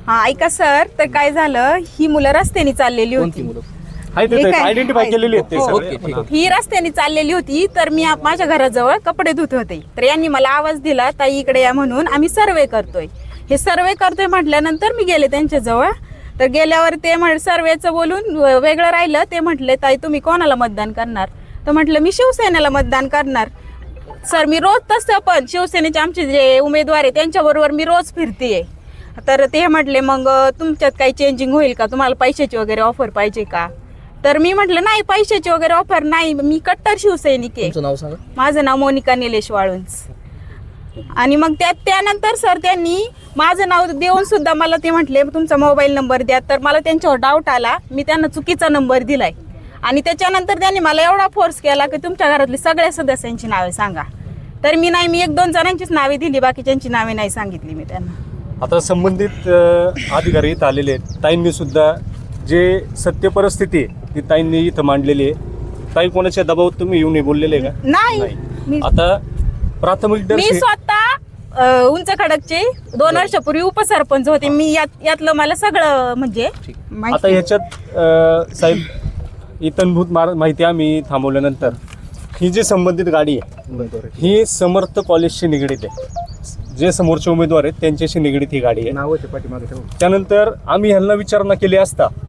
हा ऐका सर, तर काय झालं, ही मुलं रस्त्याने चाललेली होती. आयडेंटिफाय केलेली आहेत ते सगळे. ही रस्त्याने चाललेली होती, तर मी माझ्या घराजवळ कपडे धुत होते, तर यांनी मला आवाज दिला, ताई इकडे या म्हणून. आम्ही सर्वे करतोय. हे सर्वे करतोय म्हटल्यानंतर मी गेले त्यांच्या जवळ. तर गेल्यावर ते सर्वेचं बोलून वेगळं राहिलं. ते म्हटले, ताई तुम्ही कोणाला मतदान करणार? तर म्हटलं मी शिवसेनेला मतदान करणार. सर मी रोज तसं, पण शिवसेनेचे आमचे जे उमेदवार आहे त्यांच्याबरोबर मी रोज फिरतेय. तर ते म्हटले, मग तुमच्यात काही चेंजिंग होईल का? तुम्हाला पैशाची वगैरे ऑफर पाहिजे का? तर मी म्हटलं नाही, पैशाची वगैरे ऑफर नाही, मी कट्टर शिवसैनिक आहे. तुमचं नाव सांगा. माझं नाव मोनिका निलेश वाळुंज. आणि मग त्यानंतर सर त्यांनी माझं नाव देऊन सुद्धा मला ते म्हटले तुमचा मोबाईल नंबर द्या. तर मला त्यांच्यावर डाऊट आला, मी त्यांना चुकीचा नंबर दिलाय. आणि त्याच्यानंतर त्यांनी मला एवढा फोर्स केला की तुमच्या घरातली सगळ्या सदस्यांची नावे सांगा. तर मी 1-2 जणांचीच नावे दिली, बाकीच्यांची नावे नाही सांगितली मी त्यांना. आता संबंधित अधिकारी इथं आलेले आहेत. ताईंनी सुद्धा जे सत्य परिस्थिती आहे ती ताईंनी इथं मांडलेली आहे. ताई कोणाच्या दबावात तुम्ही येऊन बोललेले का? नाही. आता प्राथमिक मी दर्शनी स्वतः उंच खडकचे 2 वर्षापूर्वी उपसरपंच होते. मी यातलं मला सगळं म्हणजे आता ह्याच्यात साहेब इतंभूत माहिती आम्ही थांबवल्यानंतर ही जी संबंधित गाडी आहे ही समर्थ कॉलेजशी निगडीत आहे. जे समोरचे उमेदवार आहेत त्यांच्याशी निगडीत ही गाडी आहे. त्यानंतर आम्ही ह्यांना विचारणा केली असता